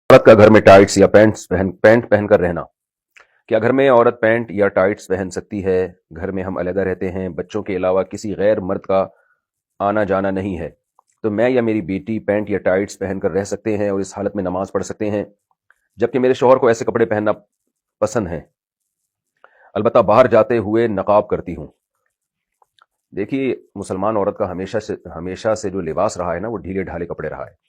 عورت کا گھر میں ٹائٹس یا پینٹ پہن کر رہنا، کیا گھر میں عورت پینٹ یا ٹائٹس پہن سکتی ہے؟ گھر میں ہم علیحدہ رہتے ہیں، بچوں کے علاوہ کسی غیر مرد کا آنا جانا نہیں ہے، تو میں یا میری بیٹی پینٹ یا ٹائٹس پہن کر رہ سکتے ہیں اور اس حالت میں نماز پڑھ سکتے ہیں، جبکہ میرے شوہر کو ایسے کپڑے پہننا پسند ہیں، البتہ باہر جاتے ہوئے نقاب کرتی ہوں۔ دیکھیے، مسلمان عورت کا ہمیشہ سے جو لباس رہا ہے نا، وہ ڈھیلے ڈھالے کپڑے رہا ہے۔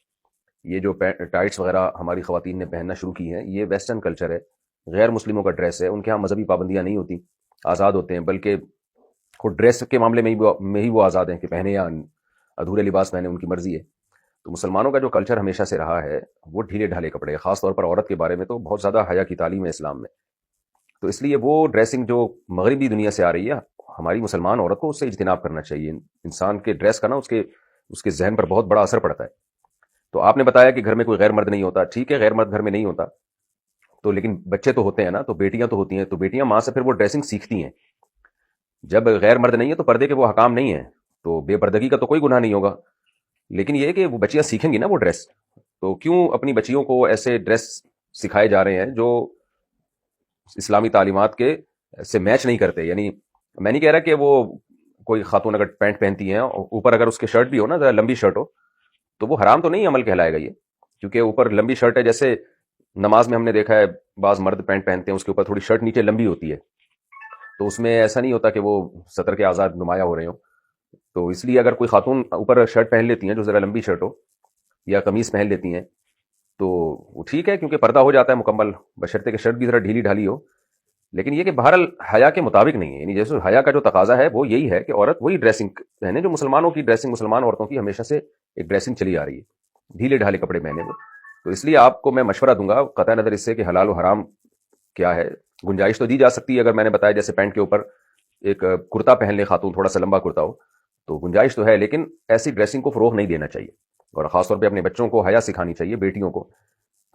یہ جو ٹائٹس وغیرہ ہماری خواتین نے پہننا شروع کی ہیں، یہ ویسٹرن کلچر ہے، غیر مسلموں کا ڈریس ہے۔ ان کے ہاں مذہبی پابندیاں نہیں ہوتی، آزاد ہوتے ہیں، بلکہ خود ڈریس کے معاملے میں ہی وہ آزاد ہیں کہ پہنے یا ادھورے لباس پہنے، ان کی مرضی ہے۔ تو مسلمانوں کا جو کلچر ہمیشہ سے رہا ہے وہ ڈھیلے ڈھالے کپڑے ہے، خاص طور پر عورت کے بارے میں تو بہت زیادہ حیا کی تعلیم ہے اسلام میں۔ تو اس لیے وہ ڈریسنگ جو مغربی دنیا سے آ رہی ہے، ہماری مسلمان عورت کو اس سے اجتناب کرنا چاہیے۔ انسان کے ڈریس کا نا اس کے ذہن پر بہت بڑا اثر پڑتا ہے۔ تو آپ نے بتایا کہ گھر میں کوئی غیر مرد نہیں ہوتا، ٹھیک ہے، غیر مرد گھر میں نہیں ہوتا تو لیکن بچے تو ہوتے ہیں نا، تو بیٹیاں تو ہوتی ہیں، تو بیٹیاں ماں سے پھر وہ ڈریسنگ سیکھتی ہیں۔ جب غیر مرد نہیں ہے تو پردے کے وہ حکام نہیں ہیں، تو بے پردگی کا تو کوئی گناہ نہیں ہوگا، لیکن یہ ہے کہ وہ بچیاں سیکھیں گی نا وہ ڈریس۔ تو کیوں اپنی بچیوں کو ایسے ڈریس سکھائے جا رہے ہیں جو اسلامی تعلیمات کے سے میچ نہیں کرتے؟ یعنی میں نہیں کہہ رہا کہ وہ کوئی خاتون اگر پینٹ پہنتی ہیں اوپر اگر اس کے شرٹ بھی ہو نا، ذرا لمبی شرٹ ہو، تو وہ حرام تو نہیں عمل کہلائے گا یہ، کیونکہ اوپر لمبی شرٹ ہے۔ جیسے نماز میں ہم نے دیکھا ہے بعض مرد پینٹ پہنتے ہیں، اس کے اوپر تھوڑی شرٹ نیچے لمبی ہوتی ہے، تو اس میں ایسا نہیں ہوتا کہ وہ سطر کے آزاد نمایاں ہو رہے ہوں۔ تو اس لیے اگر کوئی خاتون اوپر شرٹ پہن لیتی ہیں جو ذرا لمبی شرٹ ہو، یا قمیص پہن لیتی ہیں، تو وہ ٹھیک ہے، کیونکہ پردہ ہو جاتا ہے مکمل، بشرطے کہ شرٹ بھی ذرا ڈھیلی ڈھالی ہو۔ لیکن یہ کہ بہرحال حیا کے مطابق نہیں ہے، یعنی جیسے حیا کا جو تقاضا ہے وہ یہی ہے کہ عورت وہی ڈریسنگ پہنے جو مسلمانوں کی ڈریسنگ، مسلمان عورتوں کی ہمیشہ سے ایک ڈریسنگ چلی آ رہی ہے، ڈھیلے ڈھالے کپڑے پہنے وہ۔ تو اس لیے آپ کو میں مشورہ دوں گا، قطع نظر اس سے کہ حلال و حرام کیا ہے، گنجائش تو دی جا سکتی ہے، اگر میں نے بتایا جیسے پینٹ کے اوپر ایک کرتا پہن لے خاتون، تھوڑا سا لمبا کرتا ہو، تو گنجائش تو ہے، لیکن ایسی ڈریسنگ کو فروغ نہیں دینا چاہیے، اور خاص طور پہ اپنے بچوں کو حیا سکھانی چاہیے، بیٹیوں کو۔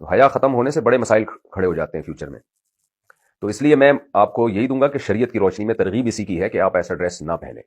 تو حیا ختم ہونے سے بڑے مسائل کھڑے ہو جاتے ہیں فیوچر میں۔ تو اس لیے میں آپ کو یہی دوں گا کہ شریعت کی روشنی میں ترغیب اسی کی ہے کہ آپ ایسا ڈریس نہ پہنیں۔